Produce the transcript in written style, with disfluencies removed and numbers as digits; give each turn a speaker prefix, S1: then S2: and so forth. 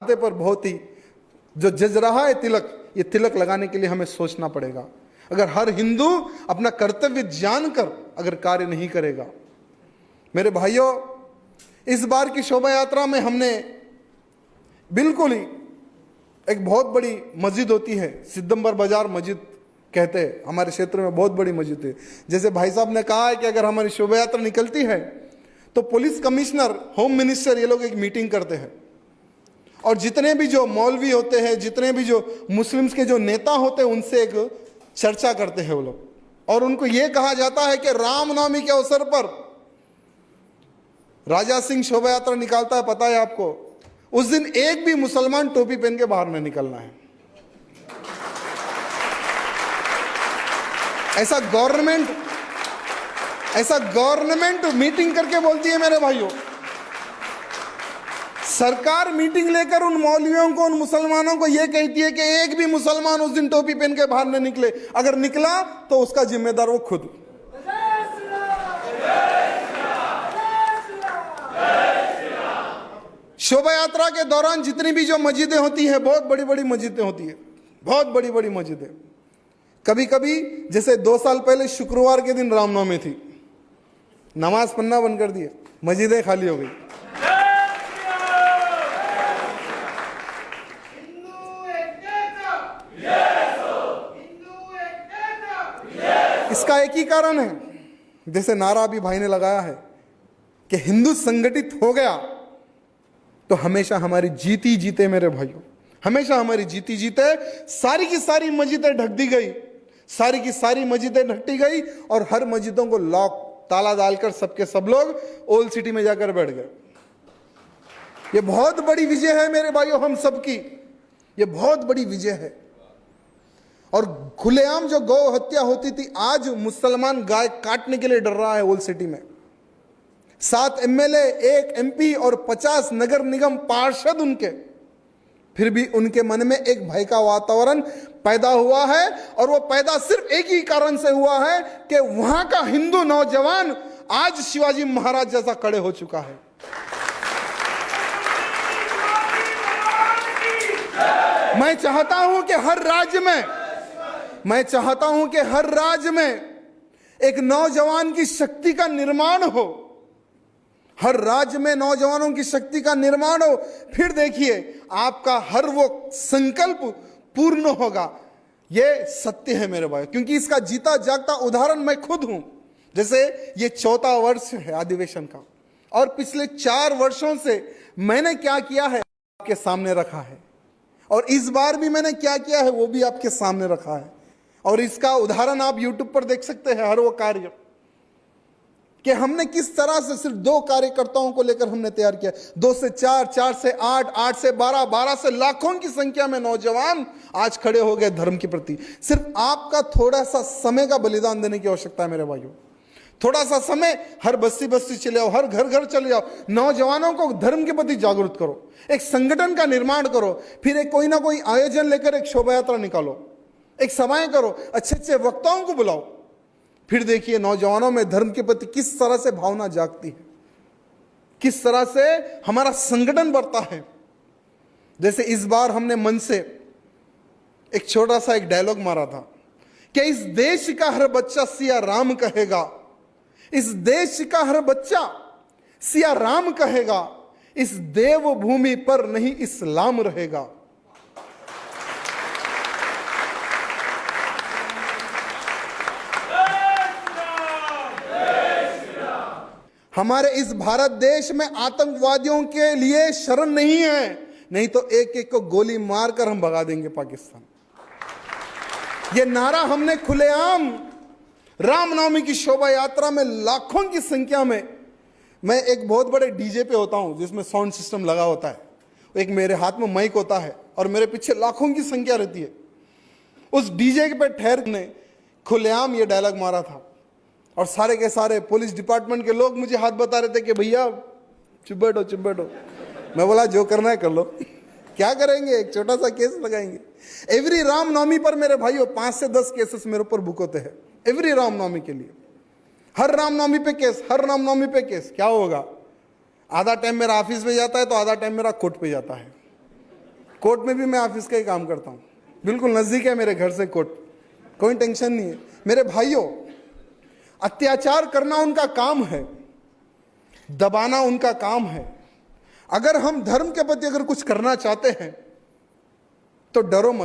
S1: पर बहुत ही जो जज रहा है तिलक, ये तिलक लगाने के लिए हमें सोचना पड़ेगा। अगर हर हिंदू अपना कर्तव्य जानकर अगर कार्य नहीं करेगा। मेरे भाइयों, इस बार की शोभा यात्रा में हमने बिल्कुल ही एक बहुत बड़ी मस्जिद होती है, सिद्धंबर बाजार मस्जिद कहते हैं, हमारे क्षेत्र में बहुत बड़ी मस्जिद है। जैसे भाई साहब ने कहा है कि अगर हमारी शोभा यात्रा निकलती है तो पुलिस कमिश्नर, होम मिनिस्टर, ये लोग एक मीटिंग करते हैं और जितने भी जो मौलवी होते हैं, जितने भी जो मुस्लिम्स के जो नेता होते हैं, उनसे एक चर्चा करते हैं वो लोग। और उनको ये कहा जाता है कि रामनवमी के अवसर पर राजा सिंह शोभा यात्रा निकालता है, पता है आपको, उस दिन एक भी मुसलमान टोपी पहन के बाहर नहीं निकलना है। ऐसा गवर्नमेंट मीटिंग करके बोलती है। मेरे भाइयों, सरकार मीटिंग लेकर उन मौलवियों को, उन मुसलमानों को यह कहती है कि एक भी मुसलमान उस दिन टोपी पहन के बाहर न निकले। अगर निकला तो उसका जिम्मेदार वो खुद। शोभा यात्रा के दौरान जितनी भी जो मस्जिदें होती हैं, बहुत बड़ी बड़ी मस्जिदें होती है, बहुत बड़ी बड़ी मस्जिदें। कभी कभी जैसे 2 साल पहले शुक्रवार के दिन रामनवमी थी, नमाज पढ़ना बंद कर दिए, मस्जिदें खाली हो गई। इसका एक ही कारण है, जैसे नारा अभी भाई ने लगाया है कि हिंदू संगठित हो गया तो हमेशा हमारी जीती जीते। मेरे भाइयों, हमेशा हमारी जीती जीते। सारी की सारी मस्जिदें ढक दी गई, सारी की सारी मस्जिदें ढकती गई और हर मस्जिदों को लॉक, ताला डालकर सबके सब लोग ओल्ड सिटी में जाकर बैठ गए। ये बहुत बड़ी विजय है मेरे भाइयों, हम सबकी ये बहुत बड़ी विजय है। और खुलेआम जो गौ हत्या होती थी, आज मुसलमान गाय काटने के लिए डर रहा है ओल्ड सिटी में। 7 एमएलए, 1 एमपी और 50 नगर निगम पार्षद उनके, फिर भी उनके मन में एक भय का वातावरण पैदा हुआ है। और वो पैदा सिर्फ एक ही कारण से हुआ है कि वहां का हिंदू नौजवान आज शिवाजी महाराज जैसा खड़े हो चुका है। मैं चाहता हूं कि हर राज्य में एक नौजवान की शक्ति का निर्माण हो, हर राज्य में नौजवानों की शक्ति का निर्माण हो। फिर देखिए आपका हर वो संकल्प पूर्ण होगा। ये सत्य है मेरे भाई, क्योंकि इसका जीता जागता उदाहरण मैं खुद हूं। जैसे ये 4था वर्ष है अधिवेशन का, और पिछले 4 वर्षों से मैंने क्या किया है आपके सामने रखा है, और इस बार भी मैंने क्या किया है वो भी आपके सामने रखा है। और इसका उदाहरण आप YouTube पर देख सकते हैं, हर वो कार्य कि हमने किस तरह से सिर्फ 2 कार्यकर्ताओं को लेकर हमने तैयार किया। 2 से 4, 4 से 8, 8 से 12, 12 से लाखों की संख्या में नौजवान आज खड़े हो गए धर्म के प्रति। सिर्फ आपका थोड़ा सा समय का बलिदान देने की आवश्यकता है मेरे भाइयों। थोड़ा सा समय, हर बस्ती बस्ती चले जाओ, हर घर घर चले जाओ, नौजवानों को धर्म के प्रति जागरूक करो, एक संगठन का निर्माण करो, फिर एक कोई ना कोई आयोजन लेकर एक शोभा यात्रा निकालो, एक सभाएं करो, अच्छे अच्छे वक्ताओं को बुलाओ। फिर देखिए नौजवानों में धर्म के प्रति किस तरह से भावना जागती है, किस तरह से हमारा संगठन बढ़ता है। जैसे इस बार हमने मन से एक छोटा सा एक डायलॉग मारा था कि इस देश का हर बच्चा सिया राम कहेगा, इस देश का हर बच्चा सिया राम कहेगा, इस देवभूमि पर नहीं इस्लाम रहेगा। हमारे इस भारत देश में आतंकवादियों के लिए शरण नहीं है, नहीं तो एक एक को गोली मारकर हम भगा देंगे पाकिस्तान। ये नारा हमने खुलेआम रामनवमी की शोभा यात्रा में लाखों की संख्या में, मैं एक बहुत बड़े डीजे पे होता हूं जिसमें साउंड सिस्टम लगा होता है, एक मेरे हाथ में माइक होता है और मेरे पीछे लाखों की संख्या रहती है। उस डीजे पे ठहर ने खुलेआम ये डायलॉग मारा था और सारे के सारे पुलिस डिपार्टमेंट के लोग मुझे हाथ बता रहे थे कि भैया चुप बैठो। मैं बोला जो करना है कर लो। क्या करेंगे, एक छोटा सा केस लगाएंगे। एवरी रामनवमी पर मेरे भाइयों 5 से 10 केसेस मेरे ऊपर बुक होते हैं, एवरी रामनवमी के लिए। हर रामनवमी पे केस, हर रामनवमी पे केस। क्या होगा, आधा टाइम मेरा ऑफिस पे जाता है तो आधा टाइम मेरा कोर्ट पे जाता है। कोर्ट में भी मैं ऑफिस का ही काम करता हूं, बिल्कुल नजदीक है मेरे घर से कोर्ट, कोई टेंशन नहीं है। मेरे भाइयों, अत्याचार करना उनका काम है, दबाना उनका काम है। अगर हम धर्म के प्रति अगर कुछ करना चाहते हैं तो डरो मत।